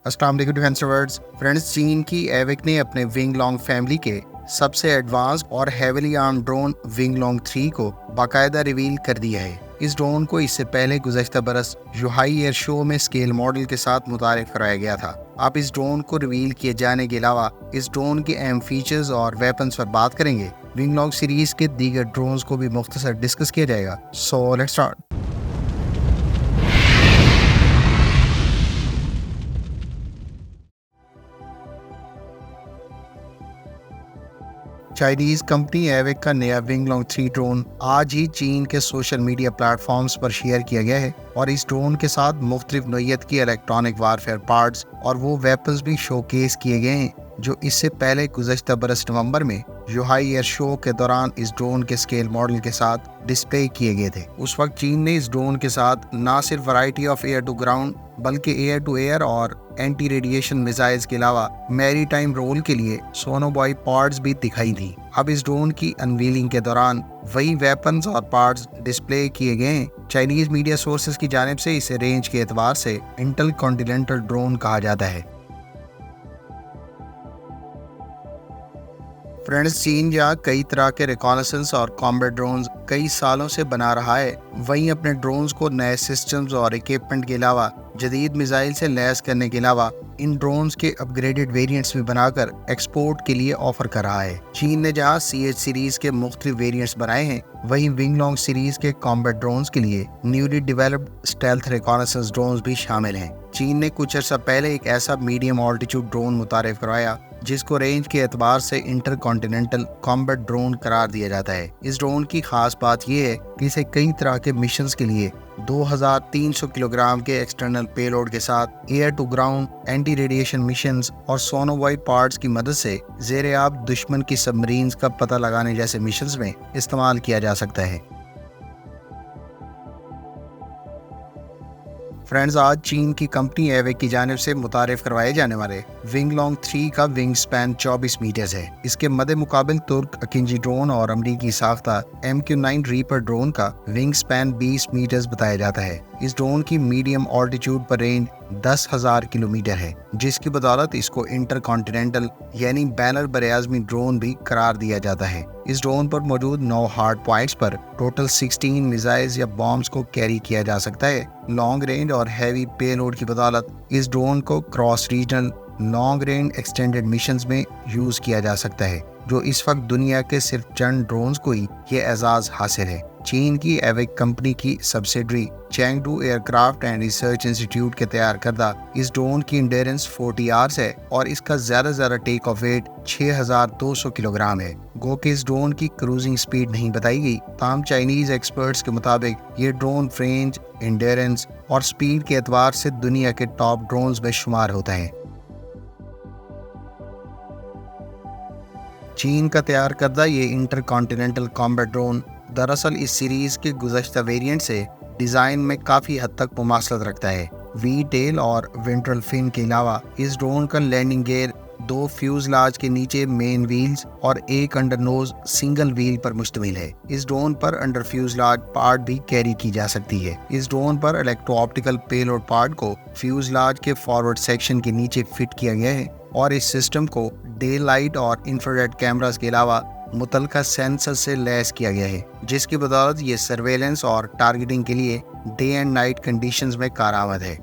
अस्सलाम वालेकुम defence lovers. Friends, चीन की एविक ने अपने विंग लॉन्ग फैमिली के सबसे एडवांस और heavily arm drone wing long 3 को बाकायदा रिवील कर दिया है। इस ड्रोन को इससे पहले गुज़श्ता बरस यूहाई एयर शो में स्केल मॉडल के साथ मुतारिफ कराया गया था। आप इस ड्रोन को रिवील किए जाने के अलावा इस ड्रोन के अहम फीचर्स और वेपन्स पर बात करेंगे। विंग लॉन्ग सीरीज के दीगर ड्रोन्स को भी मुख्तसर डिस्कस किया जाएगा। So let's start. Chinese company Avik का नया विंग लॉन्ग 3 ड्रोन आज ही चीन के सोशल मीडिया प्लेटफॉर्म्स पर शेयर किया गया है और इस ड्रोन के साथ मुख्तलिफ नोयत की इलेक्ट्रॉनिक वारफेयर पार्ट्स और वो वेपन्स भी शोकेस किए गए हैं जो इससे पहले गुज़श्ता बरस नवंबर में यूहाई एयर शो के दौरान इस ड्रोन के स्केल मॉडल के साथ डिस्प्ले किए गए थे। उस वक्त चीन ने इस ड्रोन के साथ न सिर्फ variety of air to ground बल्कि एयर टू एयर और एंटी रेडिएशन मिसाइल्स के अलावा मैरी टाइम रोल के लिए सोनोबॉय पार्ट्स भी दिखाई थी। अब इस ड्रोन की अनवीलिंग के दौरान वही वेपन्स और पार्ट्स डिस्प्ले किए गए हैं। चाइनीज मीडिया सोर्सेज की जानिब से इसे रेंज के एतबार से इंटर कॉन्टिनेंटल ड्रोन कहा जाता है। फ्रेंड्स, चीन जहाँ कई तरह के रिकॉनेसेंस और कॉम्बैट ड्रोन्स कई सालों से बना रहा है, वहीं अपने ड्रोन्स को नए सिस्टम्स और इक्विपमेंट के अलावा जदीद मिसाइल से लैस करने के अलावा इन ड्रोन्स के अपग्रेडेड वेरिएंट्स भी बनाकर एक्सपोर्ट के लिए ऑफर कर रहा है। चीन ने जहां CH सीरीज के मुख्तलिफ वेरिएंट्स बनाए हैं, वहीं विंग लॉन्ग सीरीज के कॉम्बैट ड्रोन्स के लिए newly developed stealth reconnaissance drones भी शामिल हैं। चीन ने कुछ अर्सा पहले एक ऐसा मीडियम ऑल्टीट्यूड ड्रोन मुतारिफ करवाया जिसको रेंज के एतबार से इंटर कॉन्टिनेंटल कॉम्बैट ड्रोन करार दिया जाता है। इस ड्रोन की खास बात यह है कि इसे कई तरह के मिशंस के लिए 2300 किलोग्राम के एक्सटर्नल पेलोड के साथ air to ground, anti radiation missions और सोनोबॉय पार्ट्स की मदद से ज़ेरे आब दुश्मन की सबमरीन्स का पता लगाने जैसे मिशंस में इस्तेमाल किया जा सकता है। फ्रेंड्स, आज चीन की कंपनी एविक की जानिब से मुतारिफ करवाए जाने वाले विंग लॉन्ग 3 का विंग स्पैन 24 मीटर्स है। इसके मद्दे मुकाबिल तुर्क अकिंजी ड्रोन और अमरीकी साख्ता MQ-9 रीपर ड्रोन का विंग स्पैन 20 मीटर्स बताया जाता है। इस ड्रोन की मीडियम ऑल्टीट्यूड पर रेंज 10,000 किलोमीटर है, जिसकी बदौलत इसको इंटर कॉन्टिनेंटल यानी बैनर बरआज़मी ड्रोन भी करार दिया जाता है। इस ड्रोन पर मौजूद 9 हार्ड पॉइंट्स पर टोटल 16 मिसाइल्स या बॉम्ब्स को कैरी किया जा सकता है। लॉन्ग रेंज और हैवी पेलोड की बदौलत इस ड्रोन को cross regional long range extended missions में यूज किया जा सकता है, जो इस वक्त दुनिया के सिर्फ चंद ड्रोन्स को ही ये एजाज हासिल है। चीन की एविक कंपनी की subsidiary Chengdu aircraft and research institute के तैयार करदा इस ड्रोन की इंडेरेंस 40 आवर्स है और इसका ज्यादा टेक ऑफ वेट 6200 किलोग्राम है। गो कि इस ड्रोन की क्रूजिंग स्पीड नहीं बताई गई, ताहम चाइनीज एक्सपर्ट्स के मुताबिक ये ड्रोन रेंज, इंडेरेंस और स्पीड के एतबार से दुनिया के टॉप ड्रोन्स में शुमार होता है। चीन का तैयार करदा ये इंटर कॉन्टिनेंटल कॉम्बैट ड्रोन दरअसल इस सीरीज के गुज़श्ता वेरिएंट से डिज़ाइन में काफ़ी हद तक मुमासलत रखता है। वी टेल और वेंट्रल फिन के अलावा इस ड्रोन का लैंडिंग गियर 2 फ्यूजलाज के नीचे मेन व्हील्स और एक अंडर नोज सिंगल व्हील पर मुश्तमिल है। इस ड्रोन पर अंडर फ्यूजलाज पार्ट भी कैरी की जा सकती है। इस ड्रोन पर इलेक्ट्रो ऑप्टिकल पेलोड पार्ट को फ्यूजलाज के फॉरवर्ड सेक्शन के नीचे फिट किया गया है और इस सिस्टम को डे लाइट और इंफ्रारेड कैमरास के अलावा मुतलका सेंसर से लैस किया गया है, जिसकी बदौलत ये सर्वेलेंस और टारगेटिंग के लिए डे एंड नाइट कंडीशंस में कारआमद है।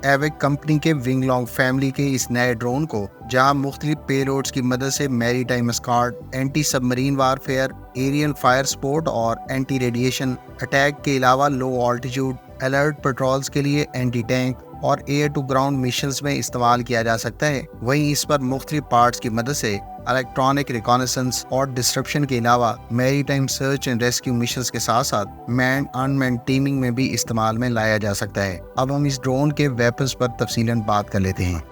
एविक कंपनी के विंग लॉन्ग फैमिली के इस नए ड्रोन को जहां मुख्तलिफ पेलोड्स की मदद से maritime escort, anti submarine warfare, aerial fire support और एंटी रेडिएशन अटैक के अलावा लो ऑल्टीट्यूड अलर्ट पेट्रोल्स के लिए एंटी टैंक और एयर टू ग्राउंड मिशंस में इस्तेमाल किया जा सकता है। वहीं इस पर मुख्तलिफ पार्ट्स की मदद से इलेक्ट्रॉनिक रिकॉनेसेंस और डिस्ट्रप्शन के अलावा maritime search and rescue missions के साथ साथ मैन अनमैन टीमिंग में भी इस्तेमाल में लाया जा सकता है। अब हम इस ड्रोन के वेपन्स पर तफसीलन बात कर लेते हैं।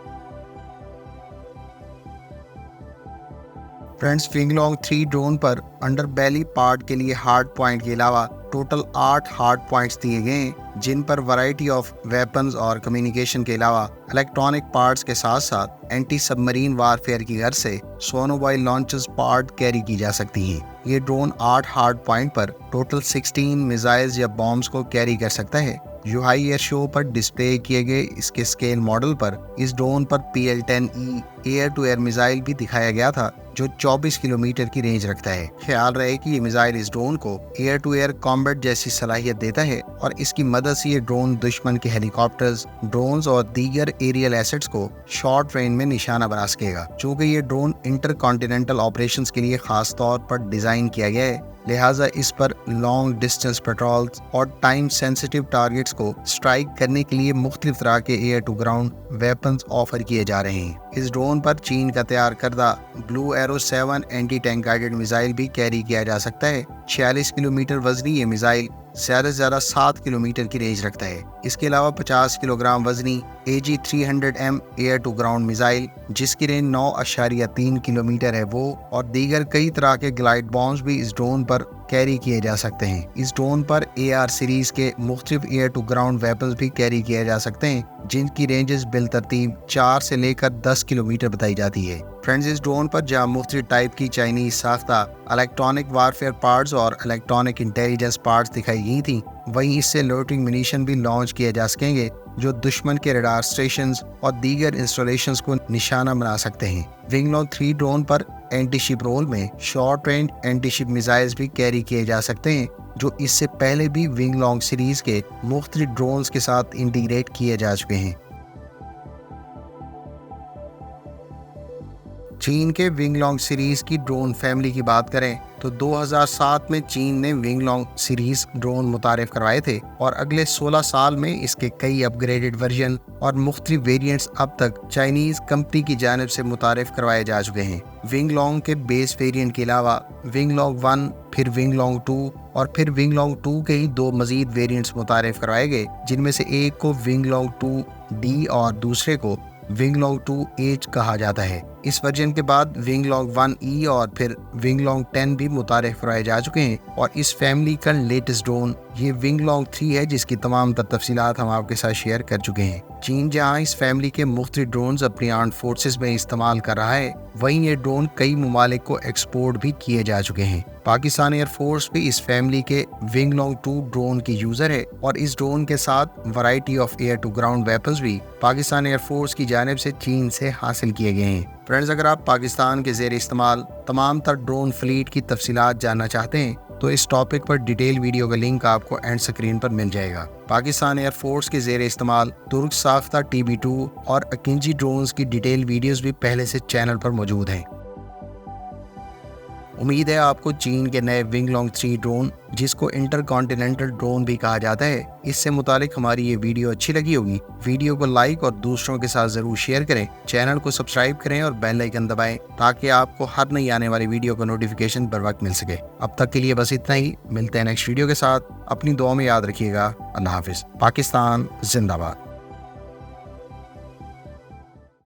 फ्रेंड्स, विंग लॉन्ग 3 ड्रोन पर अंडर बेली पार्ट के लिए हार्ड पॉइंट के अलावा टोटल 8 हार्ड पॉइंट्स दिए गए हैं, जिन पर वैरायटी ऑफ वेपन्स और कम्युनिकेशन के अलावा इलेक्ट्रॉनिक पार्ट्स के साथ साथ एंटी सबमरीन वारफेयर की गर्ज से सोनोबॉय लॉन्चर्स पार्ट कैरी की जा सकती हैं। ये ड्रोन 8 हार्ड पॉइंट पर टोटल 16 मिसाइल्स या बॉम्ब्स को कैरी कर सकता है। यूहाई एयर शो पर डिस्प्ले किए गए इसके स्केल मॉडल पर इस ड्रोन पर PL-10E air to air missile भी दिखाया गया था, जो 24 किलोमीटर की रेंज रखता है। ख्याल रहे कि ये मिसाइल इस ड्रोन को एयर टू एयर कॉम्बैट जैसी सलाहियत देता है और इसकी मदद से ये ड्रोन दुश्मन के हेलीकॉप्टर्स, ड्रोन्स और दीगर एरियल एसेट्स को शॉर्ट रेंज में निशाना बना सकेगा। चूँकि ये ड्रोन इंटर कॉन्टिनेंटल ऑपरेशंस के लिए खास तौर पर डिजाइन किया गया है, लिहाजा इस पर लॉन्ग डिस्टेंस पेट्रोल्स और टाइम सेंसिटिव टारगेट्स को स्ट्राइक करने के लिए मुख्तलिफ तरह के air to ground weapons offer किए जा रहे हैं। इस ड्रोन पर चीन का तैयार करदा blue arrow 7 anti tank guided missile भी कैरी किया जा सकता है। 46 किलोमीटर वजनी ये मिसाइल ज्यादा से ज्यादा 7 किलोमीटर की रेंज रखता है। इसके अलावा 50 किलोग्राम वजनी AG-300M air to ground missile, जिसकी रेंज 9.3 किलोमीटर है, वो और दीगर कई तरह के ग्लाइड बॉम्ब्स भी इस ड्रोन पर कैरी किए जा सकते हैं। इस ड्रोन पर AR सीरीज के मुख्तलिफ एयर टू ग्राउंड वेपन्स भी कैरी किए जा सकते हैं, जिनकी रेंजेस बिलतरतीब 4 से लेकर 10 किलोमीटर बताई जाती है। फ्रेंड्स, इस ड्रोन पर जहाँ मुख्तलिफ टाइप की चाइनीज साख्ता इलेक्ट्रॉनिक वारफेयर पार्ट्स और इलेक्ट्रॉनिक इंटेलिजेंस पार्ट्स दिखाई गई थी, वहीं इससे लोटिंग मिनीशन भी लॉन्च किए जा सकेंगे, जो दुश्मन के रडार स्टेशंस और दीगर इंस्टॉलेशंस को निशाना बना सकते हैं। विंगलॉन्ग 3 ड्रोन पर एंटी शिप रोल में short range anti ship missiles भी कैरी किए जा सकते हैं, जो इससे पहले भी विंगलॉन्ग सीरीज के मुख्तलिफ ड्रोन्स के साथ इंटीग्रेट किए जा चुके हैं। चीन के विंगलॉन्ग सीरीज की ड्रोन फैमिली की बात करें तो 2007 में चीन ने विंगलॉन्ग सीरीज ड्रोन मुतारिफ करवाए थे और अगले 16 साल में इसके कई अपग्रेडेड वर्जन और मुख्तलिफ वेरिएंट्स अब तक चाइनीज कंपनी की जानिब से मुतारिफ करवाए जा चुके हैं। विंगलॉन्ग के बेस वेरिएंट के अलावा विंगलॉन्ग 1, फिर विंगलॉन्ग 2 और फिर विंगलॉन्ग 2 के ही 2 मजीद वेरिएंट्स मुतारिफ करवाए गए, जिनमें से एक को विंगलॉन्ग 2D और दूसरे को विंगलॉन्ग 2H कहा जाता है। इस वर्जन के बाद विंगलॉन्ग 1E और फिर विंगलॉन्ग 10 भी मुतारिफ कराए जा चुके हैं और इस फैमिली का लेटेस्ट ड्रोन ये विंगलॉन्ग 3 है, जिसकी तमाम तफसीलात हम आपके साथ शेयर कर चुके हैं। चीन जहां इस फैमिली के मुख्तलिफ ड्रोन्स अपनी आर्म्ड फोर्सेस में इस्तेमाल कर रहा है, वहीं ये ड्रोन कई ममालिक को एक्सपोर्ट भी किए जा चुके हैं। पाकिस्तान एयर फोर्स भी इस फैमिली के विंगलॉन्ग 2 ड्रोन की यूजर है और इस ड्रोन के साथ variety of air to ground weapons भी पाकिस्तान एयर फोर्स की जानिब से चीन से हासिल किए गए हैं। फ्रेंड्स, अगर आप पाकिस्तान के ज़ेर इस्तेमाल तमाम तर ड्रोन फ्लीट की तफसीलात जानना चाहते हैं तो इस टॉपिक पर डिटेल वीडियो का लिंक आपको एंड स्क्रीन पर मिल जाएगा। पाकिस्तान एयर फोर्स के ज़ेर इस्तेमाल तुर्क साख्ता TB2 और अकिंजी ड्रोन्स की डिटेल वीडियोस भी पहले से चैनल पर मौजूद हैं। उम्मीद है आपको चीन के नए विंगलॉन्ग 3 ड्रोन, जिसको इंटर कॉन्टिनेंटल ड्रोन भी कहा जाता है, इससे मुतालिक हमारी ये वीडियो अच्छी लगी होगी। वीडियो को लाइक और दूसरों के साथ जरूर शेयर करें, चैनल को सब्सक्राइब करें और बेल आइकन दबाएं ताकि आपको हर नई आने वाली वीडियो का नोटिफिकेशन बर वक्त मिल सके। अब तक के लिए बस इतना ही, मिलते हैं नेक्स्ट वीडियो के साथ। अपनी दुआ में याद रखिएगा। अल्लाह हाफिज। पाकिस्तान जिंदाबाद।